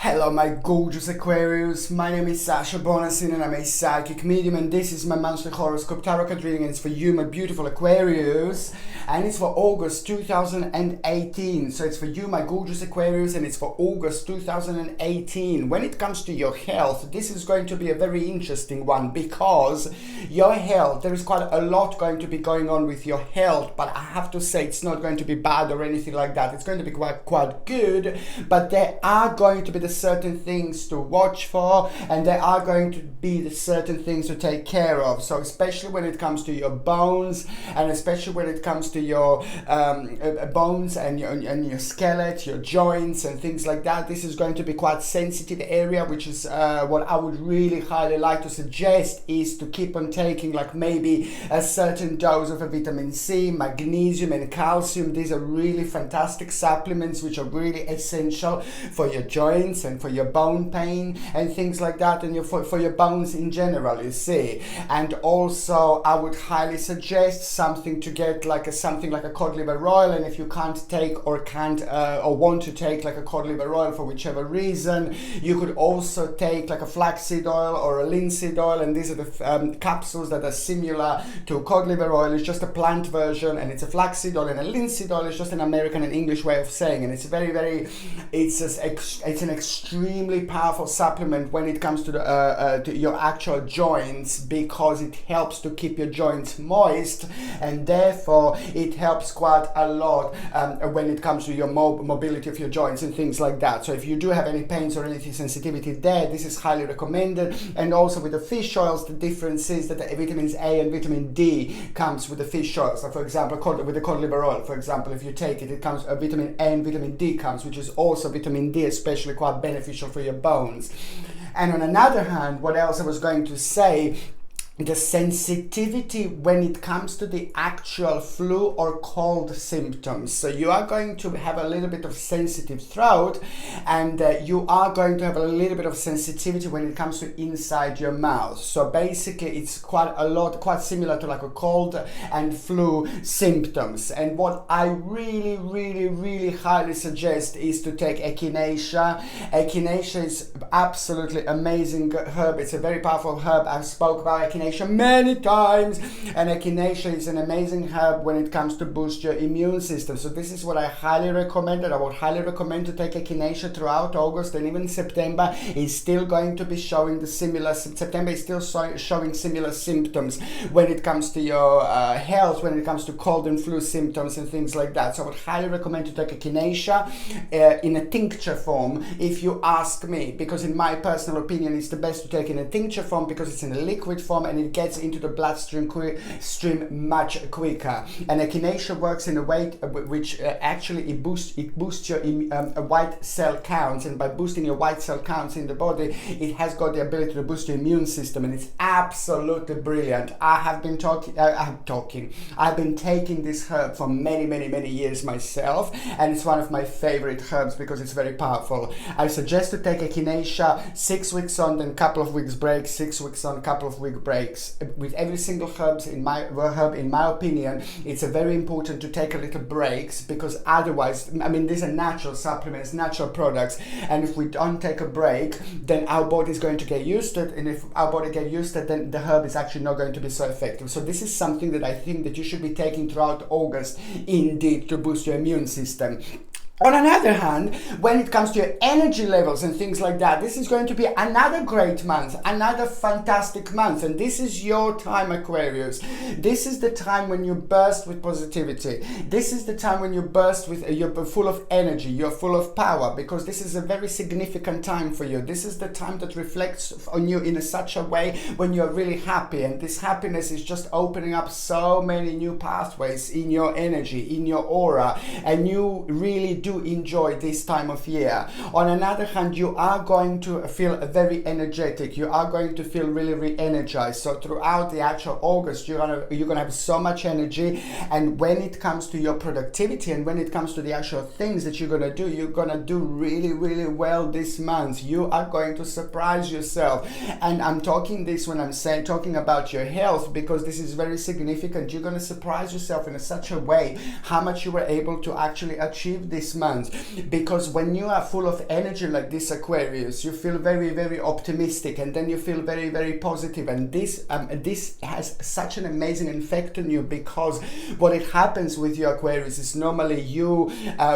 Hello my gorgeous Aquarius, my name is Sasha Bonasin and I'm a psychic medium, and this is my monthly horoscope tarot card reading, and it's for you my beautiful Aquarius, and it's for August 2018. So it's for you my gorgeous Aquarius, and it's for August 2018. When it comes to your health, this is going to be a very interesting one, because your health, there is quite a lot going to be going on with your health, but I have to say it's not going to be bad or anything like that. It's going to be quite good, but there are going to be the certain things to watch for, and there are going to be the certain things to take care of. So especially when it comes to your bones, and especially when it comes to your bones and your skeleton, your joints and things like that, this is going to be quite sensitive area, which is what I would really highly like to suggest is to keep on taking like maybe a certain dose of a vitamin C, magnesium and calcium. These are really fantastic supplements which are really essential for your joints and for your bone pain and things like that, and for your bones in general, you see. And also I would highly suggest something to get like something like a cod liver oil, and if you can't take or want to take like a cod liver oil for whichever reason, you could also take like a flaxseed oil or a linseed oil, and these are the capsules that are similar to cod liver oil. It's just a plant version, and it's a flaxseed oil, and a linseed oil is just an American and English way of saying, and it's it's an extremely powerful supplement when it comes to to your actual joints, because it helps to keep your joints moist, and therefore it helps quite a lot when it comes to your mobility of your joints and things like that. So if you do have any pains or anything sensitivity there, this is highly recommended. And also with the fish oils, the difference is that the vitamins A and vitamin D comes with the fish oils. So for example, with the cod liver oil, for example, if you take it, it comes vitamin A and vitamin D comes, which is also vitamin D especially quite beneficial for your bones. And on another hand, what else I was going to say, the sensitivity when it comes to the actual flu or cold symptoms. So you are going to have a little bit of sensitive throat, and you are going to have a little bit of sensitivity when it comes to inside your mouth. So basically it's quite similar to like a cold and flu symptoms. And what I really highly suggest is to take echinacea. Echinacea is absolutely amazing herb. It's a very powerful herb. I've spoke about echinacea many times, and echinacea is an amazing herb when it comes to boost your immune system. So this is what I highly recommend. I would highly recommend to take echinacea throughout August, and even September is still going to be showing the similar. September is still showing similar symptoms when it comes to your health, when it comes to cold and flu symptoms and things like that. So I would highly recommend to take echinacea in a tincture form, if you ask me, because in my personal opinion it's the best to take in a tincture form, because it's in a liquid form and it gets into the bloodstream much quicker. And echinacea works in a way which actually it boosts your white cell counts, and by boosting your white cell counts in the body, it has got the ability to boost your immune system, and it's absolutely brilliant. I've been taking this herb for many years myself, and it's one of my favorite herbs because it's very powerful. I suggest to take echinacea 6 weeks on, then couple of weeks break, 6 weeks on, couple of week breaks. With every single herb, in my opinion, it's very important to take a little breaks, because otherwise, I mean, these are natural supplements, natural products, and if we don't take a break, then our body is going to get used to it, and if our body gets used to it, then the herb is actually not going to be so effective. So this is something that I think that you should be taking throughout August, indeed, to boost your immune system. On another hand, when it comes to your energy levels and things like that, this is going to be another great month, another fantastic month, and this is your time, Aquarius. This is the time when you burst with positivity. This is the time when you burst with, you're full of energy, you're full of power, because this is a very significant time for you. This is the time that reflects on you in such a way when you're really happy, and this happiness is just opening up so many new pathways in your energy, in your aura, and you really do enjoy this time of year. On another hand, you are going to feel very energetic. You are going to feel really re-energized. So throughout the actual August, you're gonna have so much energy. And when it comes to your productivity, and when it comes to the actual things that you're gonna do, you're gonna do really well this month. You are going to surprise yourself. And I'm talking this when I'm talking about your health, because this is very significant. You're gonna surprise yourself in such a way how much you were able to actually achieve this month, because when you are full of energy like this, Aquarius, you feel very, very optimistic, and then you feel very, very positive, and this has such an amazing effect on you, because what it happens with you, Aquarius, is normally you,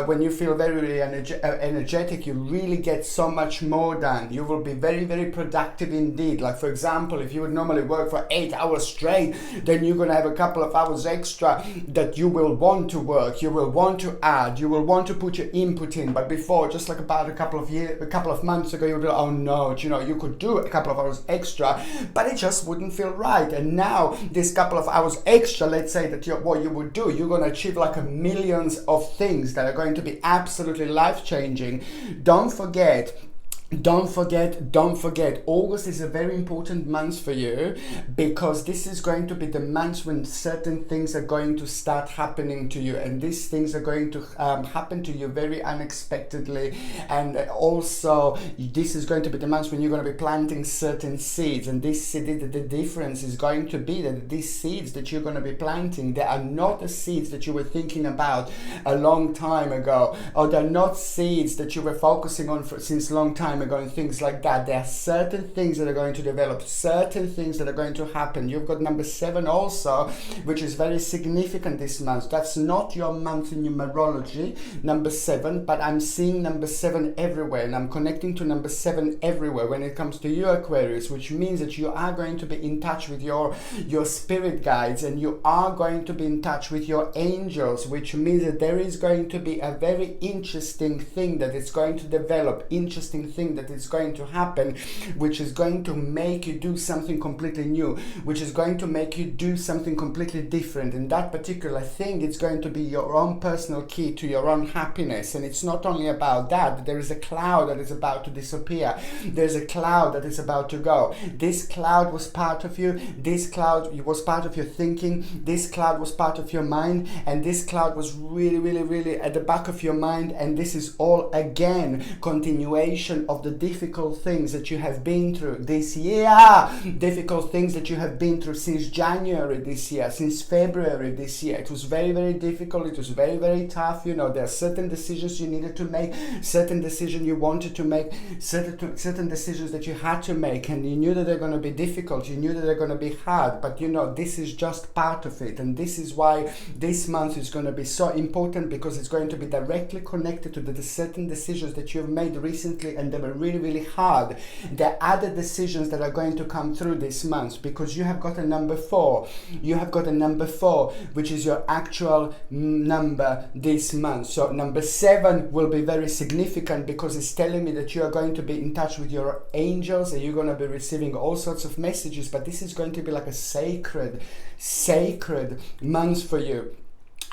when you feel very, very energetic, you really get so much more done. You will be very, very productive indeed. Like, for example, if you would normally work for 8 hours straight, then you're going to have a couple of hours extra that you will want to work, you will want to add, you will want to put your input in. But before, just like about a couple of months ago, you would be like, oh no, you could do a couple of hours extra, but it just wouldn't feel right. And now this couple of hours extra, let's say that what you would do, you're going to achieve like millions of things that are going to be absolutely life-changing. Don't forget, August is a very important month for you, because this is going to be the month when certain things are going to start happening to you, and these things are going to happen to you very unexpectedly. And also, this is going to be the month when you're going to be planting certain seeds, and the difference is going to be that these seeds that you're going to be planting, they are not the seeds that you were thinking about a long time ago, or they're not seeds that you were focusing on since a long time ago, and things like that. There are certain things that are going to develop, certain things that are going to happen. You've got number 7 also, which is very significant this month. That's not your month in numerology, number 7, but I'm seeing number 7 everywhere, and I'm connecting to number 7 everywhere when it comes to you, Aquarius, which means that you are going to be in touch with your spirit guides, and you are going to be in touch with your angels, which means that there is going to be a very interesting thing that is going to develop, interesting thing that is going to happen, which is going to make you do something completely new, which is going to make you do something completely different. And that particular thing, it's going to be your own personal key to your own happiness. And it's not only about that, there is a cloud that is about to disappear. There's a cloud that is about to go. This cloud was part of you. This cloud was part of your thinking. This cloud was part of your mind. And this cloud was really, really, really at the back of your mind. And this is all, again, continuation of the difficult things that you have been through this year, difficult things that you have been through since January this year, since February this year. It was very, very difficult. It was very, very tough. There are certain decisions you needed to make, certain decisions you wanted to make, certain decisions that you had to make, and you knew that they're going to be difficult, you knew that they're going to be hard, but this is just part of it. And this is why this month is going to be so important, because it's going to be directly connected to the certain decisions that you've made recently, and they were really, really hard. There are other decisions that are going to come through this month, because you have got a number 4. You have got a number 4, which is your actual number this month. So number 7 will be very significant, because it's telling me that you are going to be in touch with your angels, and you're going to be receiving all sorts of messages. But this is going to be like a sacred month for you.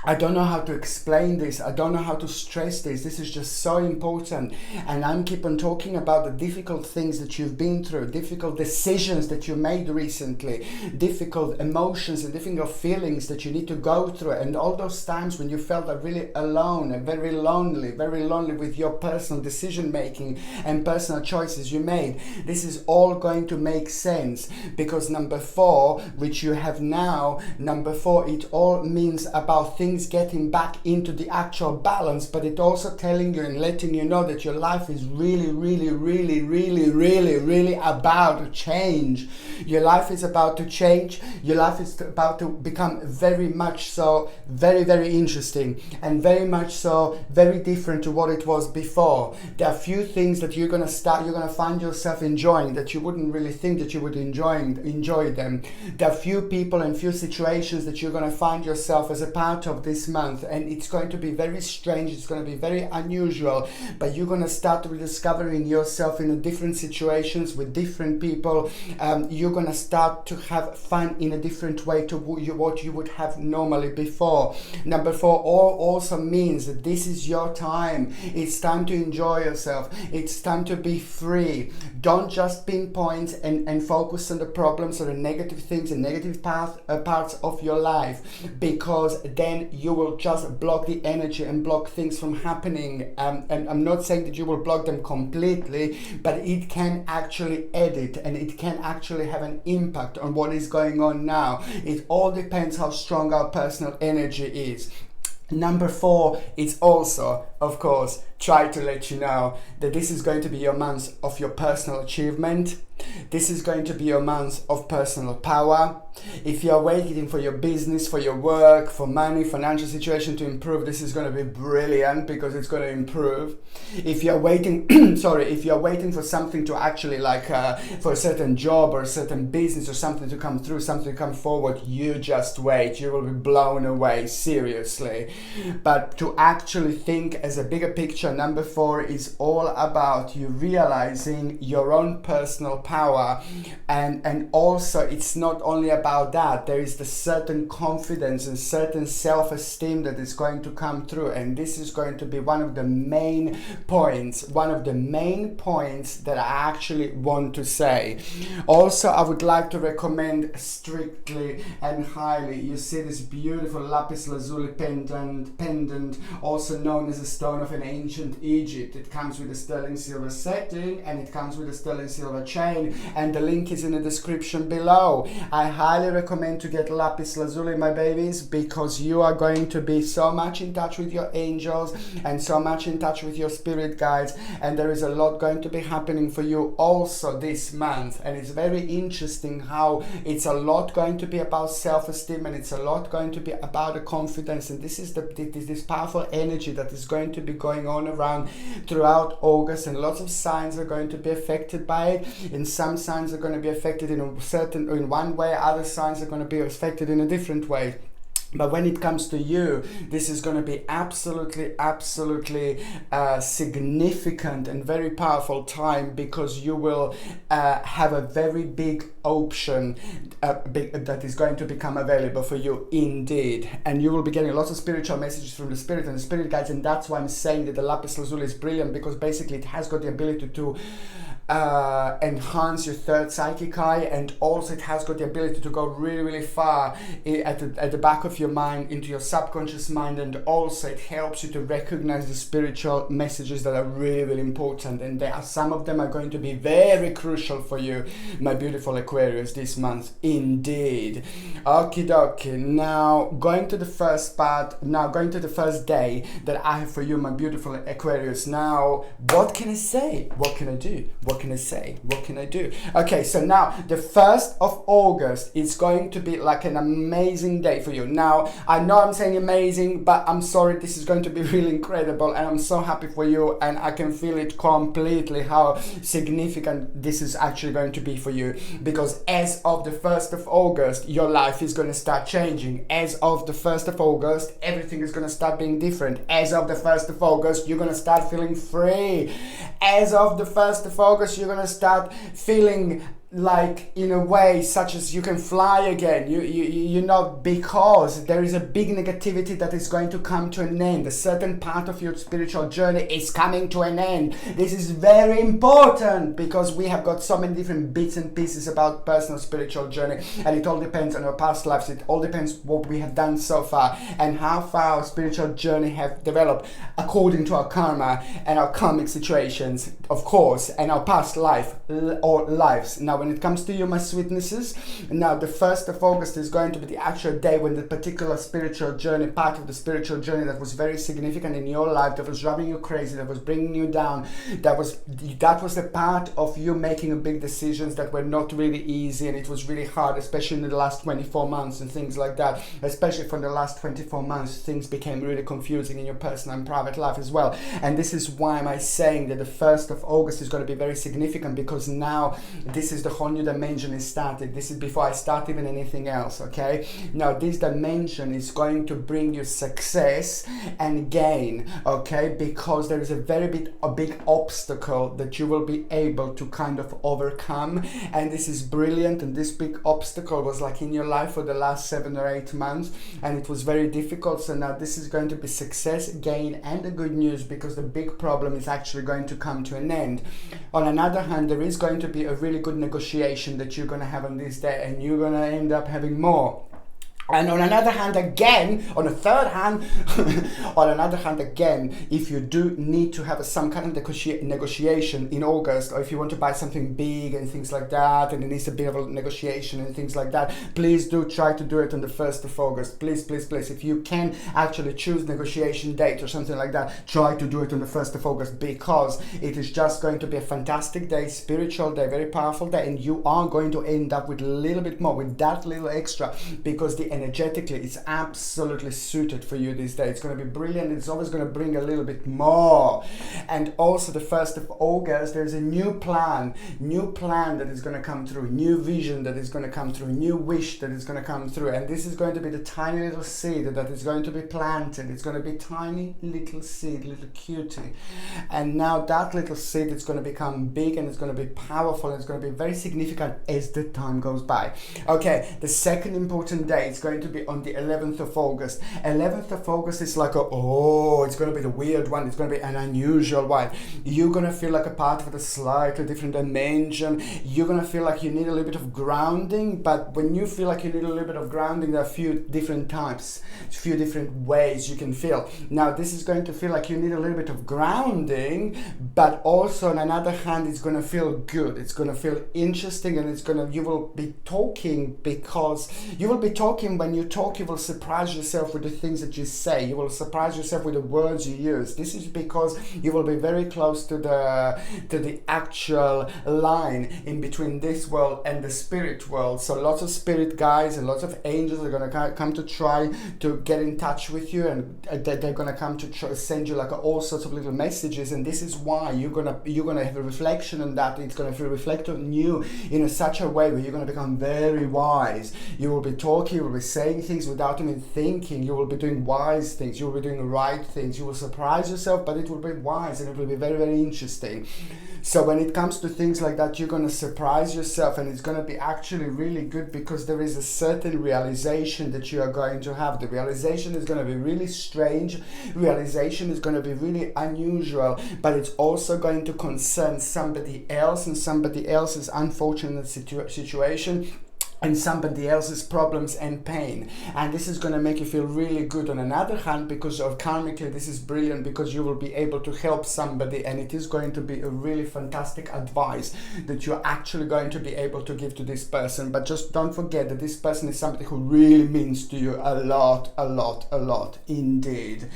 I don't know how to explain this. I don't know how to stress this. This is just so important. And I'm keep on talking about the difficult things that you've been through, difficult decisions that you made recently, difficult emotions and difficult feelings that you need to go through. And all those times when you felt really alone and very lonely with your personal decision making and personal choices you made. This is all going to make sense, because number 4, which you have now, number 4, it all means about things getting back into the actual balance, but it also telling you and letting you know that your life is really about to change. Your life is about to change. Your life is about to become very much so very interesting, and very much so very different to what it was before. There are few things that you're gonna find yourself enjoying that you wouldn't really think that you would enjoy them. There are few people and few situations that you're gonna find yourself as a part of this month, and it's going to be very strange, it's going to be very unusual, but you're going to start rediscovering yourself in different situations with different people. You're going to start to have fun in a different way to what you would have normally before. Number 4 also means that this is your time. It's time to enjoy yourself. It's time to be free. Don't just pinpoint and focus on the problems or the negative things and negative parts of your life, because then you will just block the energy and block things from happening. And I'm not saying that you will block them completely, but it can actually edit, and it can actually have an impact on what is going on now. It all depends how strong our personal energy is. Number 4, it's also, of course, try to let you know that this is going to be your month of your personal achievement. This is going to be your month of personal power. If you're waiting for your business, for your work, for money, financial situation to improve, this is going to be brilliant because it's going to improve. If you're waiting, if you're waiting for something to actually for a certain job or a certain business or something to come through, something to come forward, you just wait. You will be blown away, seriously. But to actually think as a bigger picture, number 4 is all about you realizing your own personal power, and also it's not only about that. There is the certain confidence and certain self-esteem that is going to come through, and this is going to be one of the main points that I actually want to say. Also, I would like to recommend strictly and highly, you see this beautiful lapis lazuli pendant, also known as a stone of an ancient Egypt. It comes with a sterling silver setting and it comes with a sterling silver chain, and the link is in the description below. I highly recommend to get lapis lazuli, my babies, because you are going to be so much in touch with your angels and so much in touch with your spirit guides, and there is a lot going to be happening for you also this month. And it's very interesting how it's a lot going to be about self-esteem, and it's a lot going to be about the confidence, and this is this powerful energy that is going to be going on around throughout August, and lots of signs are going to be affected by it. And some signs are going to be affected in one way, other signs are going to be affected in a different way. But when it comes to you, this is going to be absolutely significant and very powerful time, because you will have a very big option that is going to become available for you indeed. And you will be getting lots of spiritual messages from the spirit and the spirit guides, and that's why I'm saying that the lapis lazuli is brilliant, because basically it has got the ability to enhance your third psychic eye, and also it has got the ability to go really far at the back of your mind, into your subconscious mind, and also it helps you to recognize the spiritual messages that are really important, and some of them are going to be very crucial for you, my beautiful Aquarius, this month indeed. Okie dokie. Now going to the first day that I have for you, my beautiful Aquarius. Now, what can I say? What can I do? What can I say? What can I do? Okay, so now the 1st of August is going to be like an amazing day for you. Now, I know I'm saying amazing, but I'm sorry, this is going to be really incredible, and I'm so happy for you, and I can feel it completely how significant this is actually going to be for you, because as of the 1st of August, your life is going to start changing. As of the 1st of August, everything is going to start being different. As of the 1st of August, you're going to start feeling free. As of the 1st of August, you're going to start feeling like, in a way, such as you can fly again, you know, because there is a big negativity that is going to come to an end. A certain part of your spiritual journey is coming to an end. This is very important, because we have got so many different bits and pieces about personal spiritual journey, and it all depends on our past lives. It all depends what we have done so far and how far our spiritual journey have developed according to our karma and our karmic situations, of course, and our past life or lives. Now, when it comes to you, my sweetnesses, now the 1st of August is going to be the actual day when the particular spiritual journey, part of the spiritual journey that was very significant in your life, that was driving you crazy, that was bringing you down, that was the part of you making big decisions that were not really easy, and it was really hard, especially in the last 24 months and things like that. Especially from the last 24 months, things became really confusing in your personal and private life as well. And this is why am I saying that the 1st of August is going to be very significant, because now this is the whole new dimension is started. This is before I start even anything else, okay? Now this dimension is going to bring you success and gain, okay? Because there is a big obstacle that you will be able to kind of overcome, and this is brilliant. And this big obstacle was like in your life for the last 7 or 8 months, and it was very difficult. So now this is going to be success, gain, and the good news, because the big problem is actually going to come to an end. On another hand, there is going to be a really good negotiation that you're going to have on this day, and you're going to end up having more And on another hand again, on a third hand, on another hand again, if you do need to have some kind of negotiation in August, or if you want to buy something big and things like that, and it needs a bit of a negotiation and things like that, please do try to do it on the 1st of August. Please, please, please. If you can actually choose negotiation date or something like that, try to do it on the 1st of August, because it is just going to be a fantastic day, spiritual day, very powerful day, and you are going to end up with a little bit more, with that little extra, because the energetically it's absolutely suited for you this day. It's going to be brilliant. It's always going to bring a little bit more. And also the 1st of August, there's a new plan that is going to come through, new vision that is going to come through, new wish that is going to come through, and this is going to be the tiny little seed that is going to be planted. It's going to be tiny little seed, little cutie, and now that little seed is going to become big, and it's going to be powerful, and it's going to be very significant as the time goes by. Okay, the second important day, it's going to be on the 11th of August. 11th of August is like it's going to be the weird one. It's going to be an unusual one. You're going to feel like a part of a slightly different dimension. You're going to feel like you need a little bit of grounding, but when you feel like you need a little bit of grounding, there are a few different types, a few different ways you can feel. Now, this is going to feel like you need a little bit of grounding, but also on another hand, it's going to feel good. It's going to feel interesting, and you will be talking, because you will be talking. When you talk, you will surprise yourself with the things that you say. You will surprise yourself with the words you use. This is because you will be very close to the actual line in between this world and the spirit world. So lots of spirit guides and lots of angels are going to come to try to get in touch with you, and they're going to come to try, send you like all sorts of little messages. And this is why you're gonna have a reflection on that. It's going to reflect on you in such a way where you're going to become very wise. You will be talking, you will be saying things without even thinking. You will be doing wise things. You will be doing right things. You will surprise yourself, but it will be wise, and it will be very, very interesting. So when it comes to things like that, you're going to surprise yourself, and it's going to be actually really good, because there is a certain realization that you are going to have. The realization is going to be really strange. Realization is going to be really unusual, but it's also going to concern somebody else and somebody else's unfortunate situation, and somebody else's problems and pain, and this is going to make you feel really good. On another hand, because of karmically, this is brilliant, because you will be able to help somebody, and it is going to be a really fantastic advice that you're actually going to be able to give to this person. But just don't forget that this person is somebody who really means to you a lot, a lot, a lot indeed.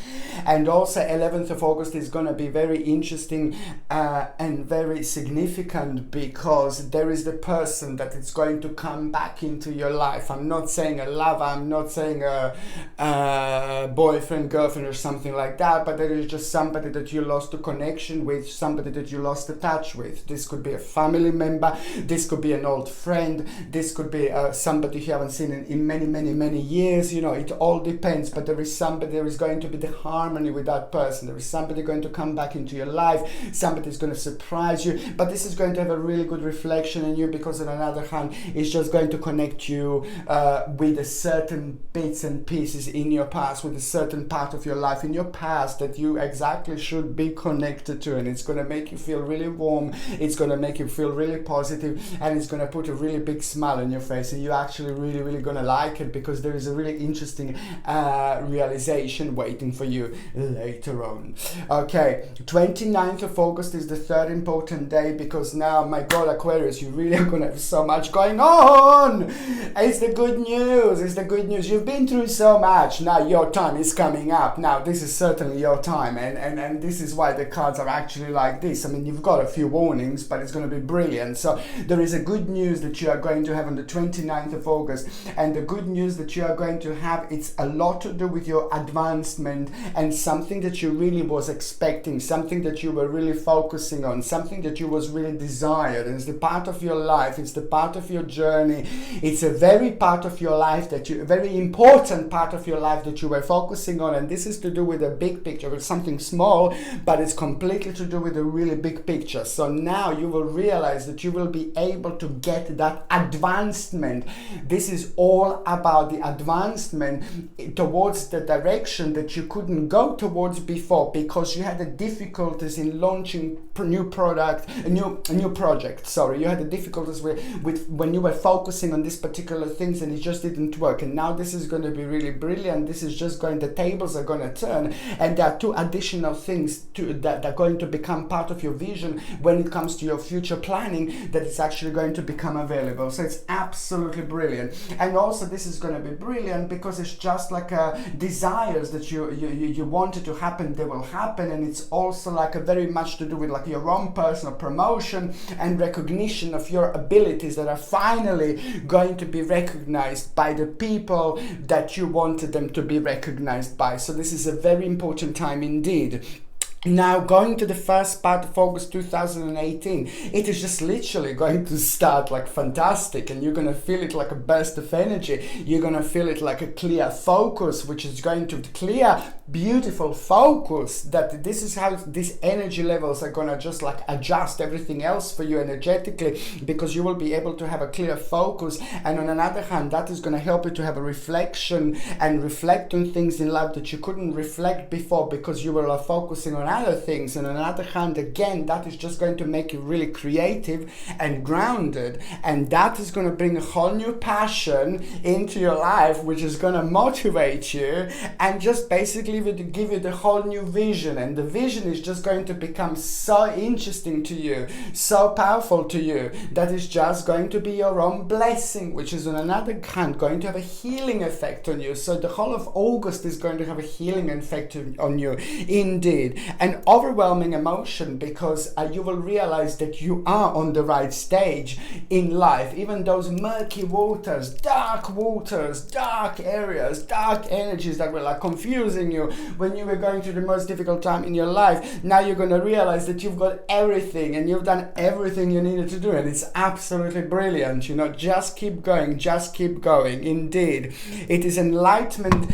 And also 11th of August is going to be very interesting and very significant, because there is the person that is going to come back into your life. I'm not saying a lover, I'm not saying a boyfriend, girlfriend or something like that, but there is just somebody that you lost a connection with, somebody that you lost a touch with. This could be a family member, this could be an old friend, this could be somebody you haven't seen in many, many, many years. You know, it all depends, but there is going to be the harmony with that person. There is somebody going to come back into your life, somebody is going to surprise you, but this is going to have a really good reflection in you, because on another hand, it's just going to connect you with a certain bits and pieces in your past, with a certain part of your life in your past that you exactly should be connected to, and it's going to make you feel really warm, it's going to make you feel really positive, and it's going to put a really big smile on your face, and you're actually really, really going to like it, because there is a really interesting realization waiting for you later on. Okay, 29th of August is the third important day, because now, my God, Aquarius, you really are going to have so much going on. It's the good news. It's the good news. You've been through so much. Now your time is coming up. Now this is certainly your time, and this is why the cards are actually like this. I mean, you've got a few warnings, but it's going to be brilliant. So there is a good news that you are going to have on the 29th of August, and the good news that you are going to have, it's a lot to do with your advancement and something that you really was expecting, something that you were really focusing on, something that you was really desired. It's the part of your life. It's the part of your journey. It's a very part of your life a very important part of your life that you were focusing on, and this is to do with a big picture, with something small, but it's completely to do with a really big picture. So now you will realize that you will be able to get that advancement. This is all about the advancement towards the direction that you couldn't go towards before, because you had the difficulties in launching a new project. You had the difficulties with when you were focusing focusing on these particular things and it just didn't work, and now this is going to be really brilliant. This is just going, the tables are going to turn, and there are two additional things that are going to become part of your vision when it comes to your future planning, that is actually going to become available. So it's absolutely brilliant. And also this is going to be brilliant because it's just like desires that you wanted to happen, they will happen. And it's also like very much to do with like your own personal promotion and recognition of your abilities that are finally going to be recognized by the people that you wanted them to be recognized by. So this is a very important time indeed. Now, going to the first part of August 2018, it is just literally going to start like fantastic, and you're going to feel it like a burst of energy. You're going to feel it like a clear focus, which is going to clear, beautiful focus, that this is how these energy levels are going to just like adjust everything else for you energetically, because you will be able to have a clear focus. And on another hand, that is going to help you to have a reflection and reflect on things in life that you couldn't reflect before because you were focusing on other things. And on the other hand, again, that is just going to make you really creative and grounded, and that is going to bring a whole new passion into your life, which is going to motivate you and just basically give you the whole new vision. And the vision is just going to become so interesting to you, so powerful to you, that is just going to be your own blessing, which is on another hand going to have a healing effect on you. So the whole of August is going to have a healing effect on you indeed. An overwhelming emotion, because you will realize that you are on the right stage in life. Even those murky waters, dark areas, dark energies that were like confusing you when you were going through the most difficult time in your life, now you're going to realize that you've got everything and you've done everything you needed to do, and it's absolutely brilliant. You know, just keep going indeed. It is enlightening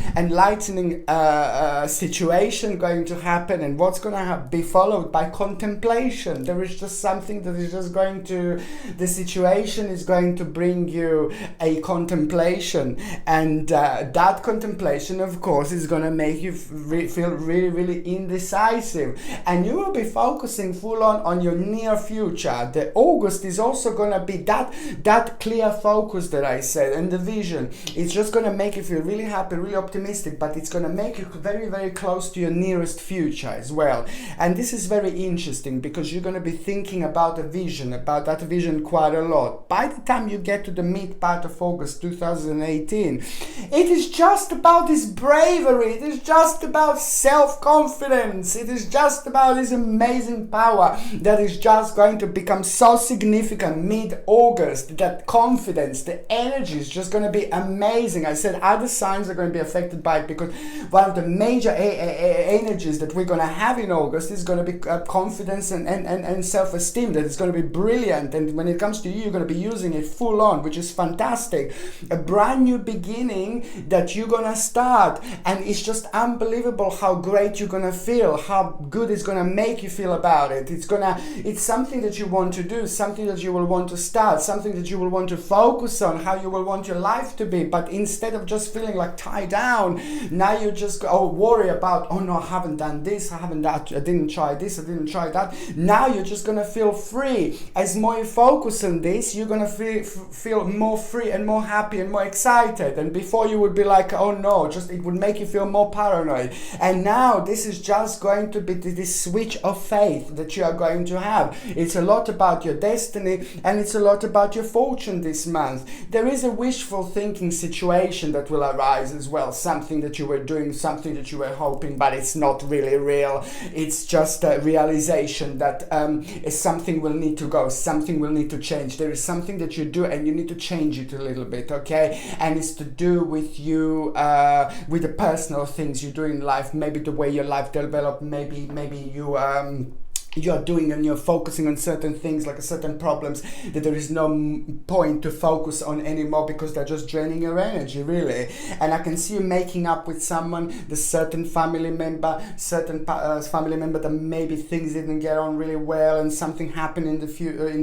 situation going to happen, and what's going to be followed by contemplation. There is just something that is just going to, the situation is going to bring you a contemplation, and that contemplation of course is going to make you feel really indecisive, and you will be focusing full on your near future. The August is also going to be that clear focus that I said, and the vision. It's just going to make you feel really happy, really optimistic, but it's going to make you very close to your nearest future as well. And this is very interesting because you're going to be thinking about that vision quite a lot. By the time you get to the mid part of August 2018, it is just about this bravery, it is just about self-confidence, it is just about this amazing power that is just going to become so significant mid-August. That confidence, the energy is just going to be amazing. I said other signs are going to be affected by it, because one of the major energies that we're going to have in August is going to be confidence and self-esteem. That is going to be brilliant, and when it comes to you, you're going to be using it full on, which is fantastic. A brand new beginning that you're going to start, and it's just unbelievable how great you're going to feel, how good it's going to make you feel about it. It's something that you want to do, something that you will want to start, something that you will want to focus on, how you will want your life to be. But instead of just feeling like tied down, now you just worry about, oh no, I haven't done this, I haven't that, I didn't try this, I didn't try that. Now you're just going to feel free. As more you focus on this, you're going to feel more free and more happy and more excited. And before you would be like, oh no, just it would make you feel more paranoid. And now this is just going to be this switch of faith that you are going to have. It's a lot about your destiny, and it's a lot about your fortune this month. There is a wishful thinking situation that will arise as well, something that you were doing, something that you were hoping, but it's not really real. It's just a realization that something will need to go, something will need to change. There is something that you do and you need to change it a little bit, okay? And it's to do with you, with the personal things you do in life, maybe the way your life developed, maybe you're doing and you're focusing on certain things, like certain problems that there is no point to focus on anymore because they're just draining your energy, really. And I can see you making up with someone, the certain family member that maybe things didn't get on really well, and something happened in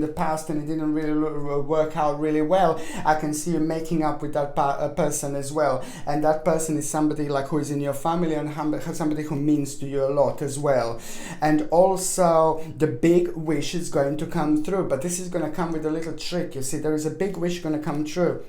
the past and it didn't really work out really well. I can see you making up with that person as well, and that person is somebody like who is in your family and somebody who means to you a lot as well. And also So the big wish is going to come through, but this is going to come with a little trick. You see, there is a big wish going to come true.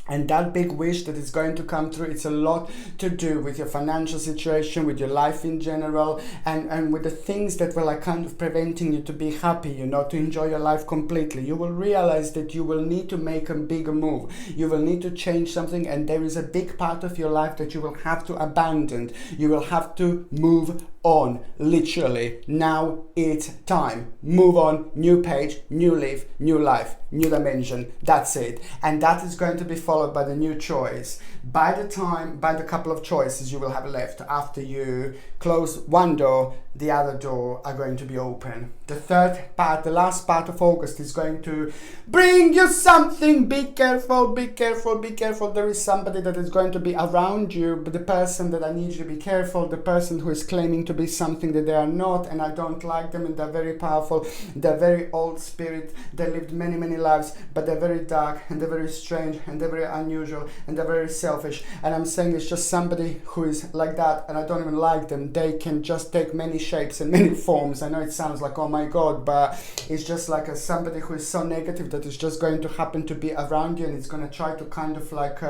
And that big wish that is going to come through, it's a lot to do with your financial situation, with your life in general, and with the things that were like kind of preventing you to be happy, you know, to enjoy your life completely. You will realize that you will need to make a bigger move. You will need to change something, and there is a big part of your life that you will have to abandon. You will have to move on, literally. Now it's time. Move on, new page, new leaf, new life, new dimension. That's it. And that is going to be followed by the new choice. By the couple of choices you will have left after you close one door, the other door are going to be open. The third part, the last part of August is going to bring you something. Be careful, be careful, be careful. There is somebody that is going to be around you, but the person that I need you to be careful, the person who is claiming to be something that they are not, and I don't like them, and they're very powerful, they're very old spirit, they lived many, many lives, but they're very dark, and they're very strange, and they're very unusual, and they're very selfish. And I'm saying it's just somebody who is like that, and I don't even like them. They can just take many shapes and many forms. I know it sounds like, oh my God, but it's just like somebody who is so negative that is just going to happen to be around you, and it's going to try to kind of like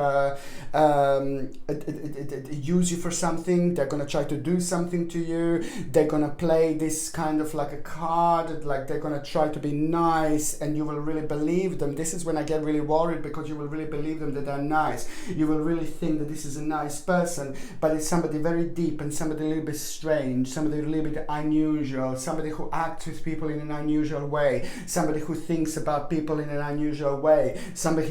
use you for something. They're going to try to do something to you. They're going to play this kind of like a card, like they're going to try to be nice, and you will really believe them. This is when I get really worried, because you will really believe them that they're nice. You will really think that this is a nice person, but it's somebody very deep, and somebody a little bit strange, somebody a little bit unusual, somebody who acts with people in an unusual way, somebody who thinks about people in an unusual way, somebody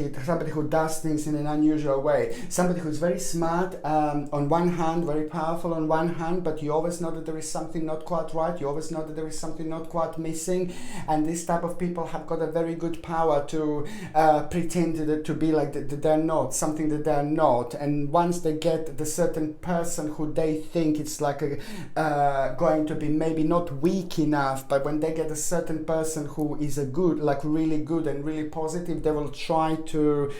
who does things in an unusual way, somebody who's very smart on one hand, very powerful on one hand, but you always know that there is something not quite right. You always know that there is something not quite missing, and this type of people have got a very good power to pretend to be like that they're not something that they're not. And once they get the certain person who they think it's like going to be maybe not weak enough, but when they get a certain person who is a good, like really good and really positive, they will try to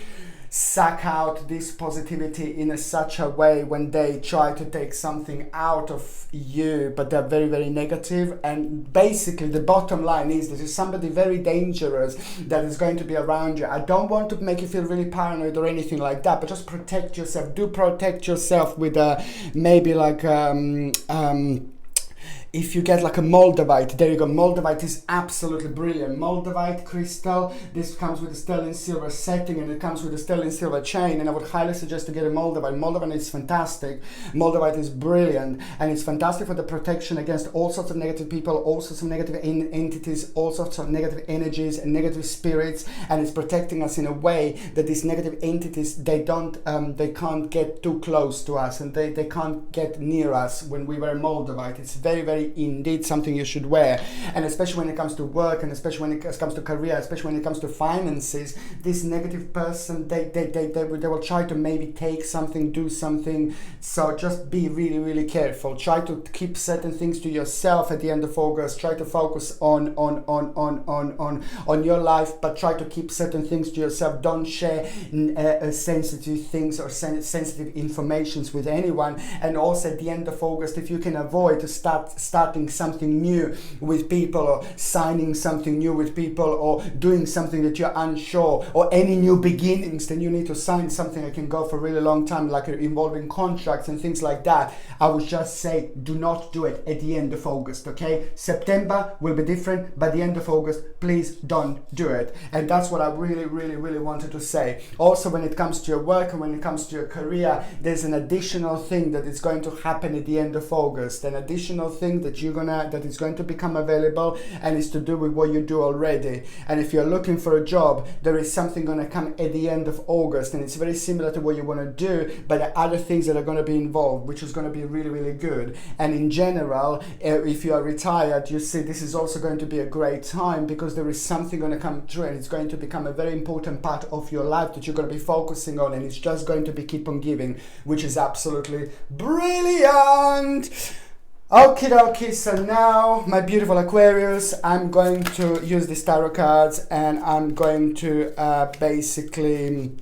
suck out this positivity in such a way when they try to take something out of you, but they're very, very negative. And basically the bottom line is this is somebody very dangerous that is going to be around you. I don't want to make you feel really paranoid or anything like that, but just protect yourself. Do protect yourself with maybe like if you get like a moldavite, there you go. Moldavite is absolutely brilliant. Moldavite crystal, this comes with a sterling silver setting, and it comes with a sterling silver chain, and I would highly suggest to get a moldavite. Moldavite is fantastic. Moldavite is brilliant, and it's fantastic for the protection against all sorts of negative people, all sorts of negative entities, all sorts of negative energies and negative spirits, and it's protecting us in a way that these negative entities, they can't get too close to us, and they can't get near us when we wear moldavite. It's very, very indeed something you should wear, and especially when it comes to work, and especially when it comes to career, especially when it comes to finances. This negative person, they will try to maybe take something, do something. So just be really, really careful. Try to keep certain things to yourself at the end of August. Try to focus on your life, but try to keep certain things to yourself. Don't share sensitive things or sensitive informations with anyone. And also at the end of August, if you can avoid to starting something new with people, or signing something new with people, or doing something that you're unsure, or any new beginnings, then you need to sign something that can go for a really long time, like involving contracts and things like that. I would just say do not do it at the end of August, okay? September will be different, but the end of August, please don't do it. And that's what I really, really, really wanted to say. Also, when it comes to your work and when it comes to your career, there's an additional thing that is going to happen at the end of August, an additional thing that is going to become available, and it's to do with what you do already. And if you're looking for a job, there is something going to come at the end of August, and it's very similar to what you want to do, but there are other things that are going to be involved, which is going to be really, really good. And in general, if you are retired, you see this is also going to be a great time, because there is something going to come through, and it's going to become a very important part of your life that you're going to be focusing on, and it's just going to be keep on giving, which is absolutely brilliant. Okie dokie, so now my beautiful Aquarius, I'm going to use these tarot cards, and I'm going to basically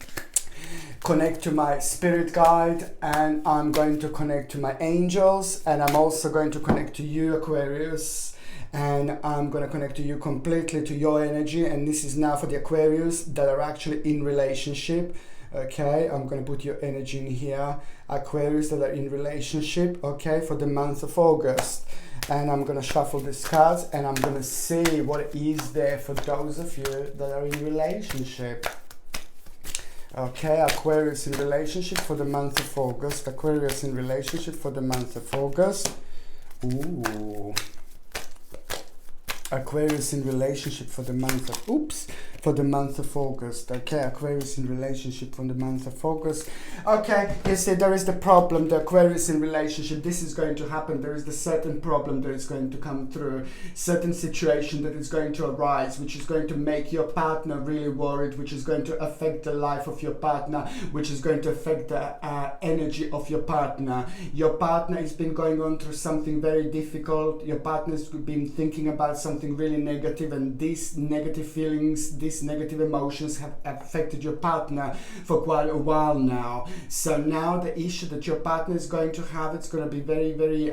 connect to my spirit guide, and I'm going to connect to my angels, and I'm also going to connect to you, Aquarius. and I'm going to connect to you completely to your energy. And this is now for the Aquarius that are actually in relationship. Okay, I'm going to put your energy in here, Aquarius that are in relationship, okay, for the month of August. And I'm going to shuffle these cards and I'm going to see what is there for those of you that are in relationship. Okay, Aquarius in relationship for the month of August. Aquarius in relationship for the month of August. Ooh. Aquarius in relationship for the month of for the month of August. Okay, Aquarius in relationship for the month of August. Okay, you see there is the problem, the Aquarius in relationship. This is going to happen. There is the certain problem that is going to come through, certain situation that is going to arise, which is going to make your partner really worried, which is going to affect the life of your partner, which is going to affect the energy of your partner. Your partner has been going on through something very difficult. Your partner has been thinking about something really negative, and these negative feelings, these negative emotions have affected your partner for quite a while now. So now the issue that your partner is going to have, it's going to be very, very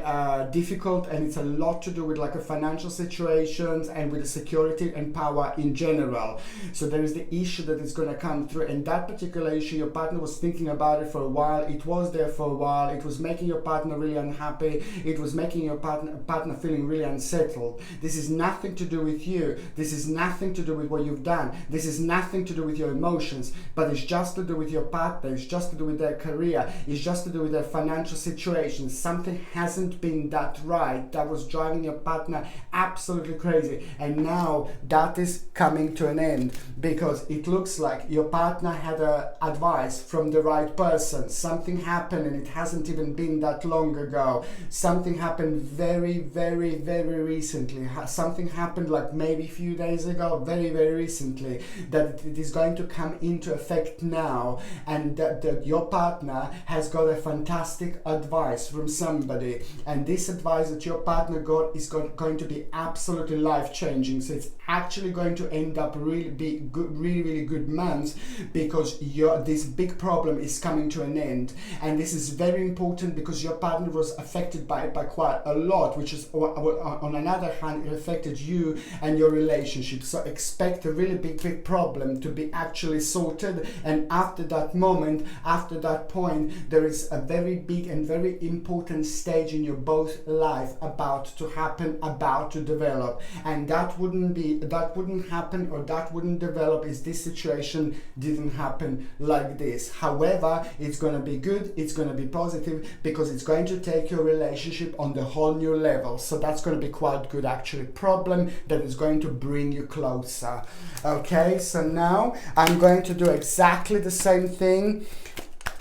difficult, and it's a lot to do with like a financial situations and with the security and power in general. So there is the issue that is going to come through, and that particular issue, your partner was thinking about it for a while. It was there for a while. It was making your partner really unhappy. It was making your partner feeling really unsettled. This is nothing to do with you. This is nothing to do with what you've done. This is nothing to do with your emotions, but it's just to do with your partner. It's just to do with their career. It's just to do with their financial situation. Something hasn't been that right that was driving your partner absolutely crazy, and now that is coming to an end because it looks like your partner had advice from the right person. Something happened, and it hasn't even been that long ago. Something happened very, very, very recently. Something happened like maybe a few days ago, very, very recently, that it is going to come into effect now, and that your partner has got a fantastic advice from somebody, and this advice that your partner got is going to be absolutely life-changing. So it's actually going to end up really really good months, because this big problem is coming to an end, and this is very important because your partner was affected by it by quite a lot, which is on another hand it affected you and your relationship. So expect a really big problem to be actually sorted, and after that moment, after that point, there is a very big and very important stage in your both life about to happen, about to develop, and that wouldn't happen or that wouldn't develop if this situation didn't happen like this. However, it's going to be good, it's going to be positive, because it's going to take your relationship on the whole new level. So that's going to be quite good actually. Problem that is going to bring you closer. Okay, so now I'm going to do exactly the same thing,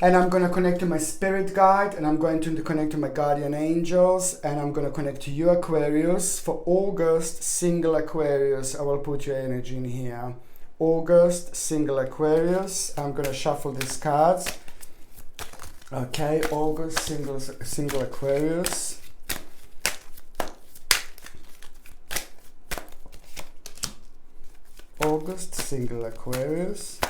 and I'm going to connect to my spirit guide, and I'm going to connect to my guardian angels, and I'm going to connect to you, Aquarius. For August, single Aquarius, I will put your energy in here. August, single Aquarius. I'm going to shuffle these cards. Okay, August, single Aquarius. August, single Aquarius.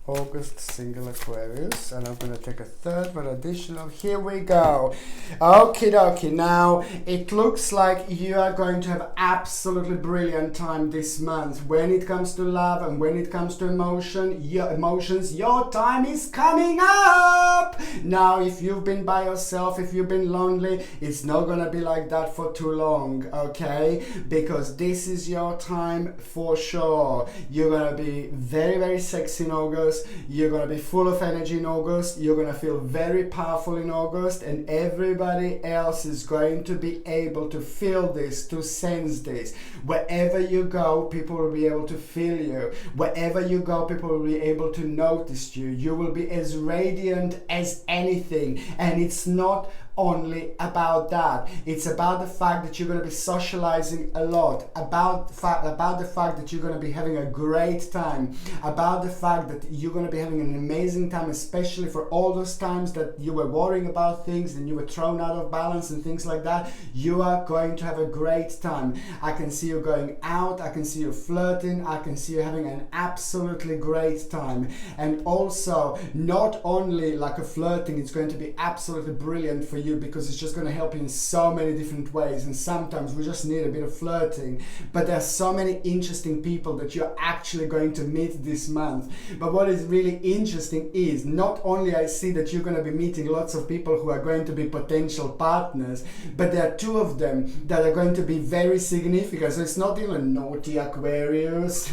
August, single Aquarius, and I'm going to take a third one additional. Here we go. Okie dokie. Now it looks like you are going to have absolutely brilliant time this month when it comes to love and when it comes to emotions. Your time is coming up. Now if you've been by yourself, if you've been lonely, it's not going to be like that for too long, okay? Because this is your time for sure. You're going to be very, very sexy in August. You're going to be full of energy in August. You're going to feel very powerful in August, and everybody else is going to be able to feel this, to sense this. Wherever you go, people will be able to feel you. Wherever you go, people will be able to notice you. You will be as radiant as anything, and it's not only about that. It's about the fact that you're going to be socializing a lot, about the fact that you're going to be having a great time, about the fact that you're going to be having an amazing time, especially for all those times that you were worrying about things and you were thrown out of balance and things like that. You are going to have a great time. I can see you going out, I can see you flirting, I can see you having an absolutely great time. And also, not only like a flirting, it's going to be absolutely brilliant for you, because it's just going to help you in so many different ways, and sometimes we just need a bit of flirting. But there are so many interesting people that you're actually going to meet this month. But what is really interesting is not only I see that you're going to be meeting lots of people who are going to be potential partners, but there are two of them that are going to be very significant. So it's not even naughty Aquarius.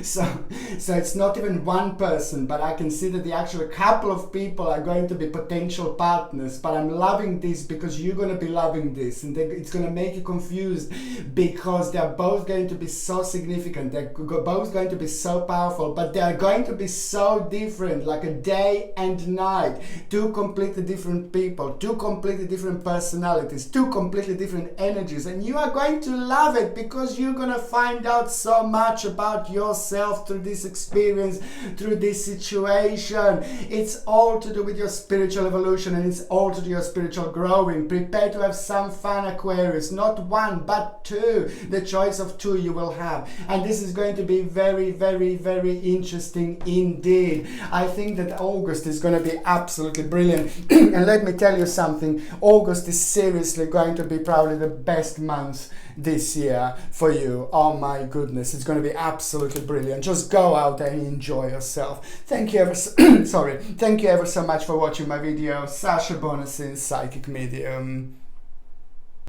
so it's not even one person, but I can see that the actual couple of people are going to be potential partners. But I'm loving this because you're going to be loving this, and it's going to make you confused, because they're both going to be so significant, they're both going to be so powerful, but they're going to be so different, like a day and night. Two completely different people, two completely different personalities, two completely different energies, and you are going to love it because you're going to find out so much about yourself through this experience, through this situation. It's all to do with your spiritual evolution, and it's all to do with your spiritual growing. Prepare to have some fun, Aquarius. Not one, but two. The choice of two you will have. And this is going to be very, very, very interesting indeed. I think that August is going to be absolutely brilliant. And let me tell you something. August is seriously going to be probably the best month this year for you. Oh my goodness, it's going to be absolutely brilliant. Just go out and enjoy yourself. Thank you ever so thank you ever so much for watching my video. Sasha Bonasin, Psychic Medium.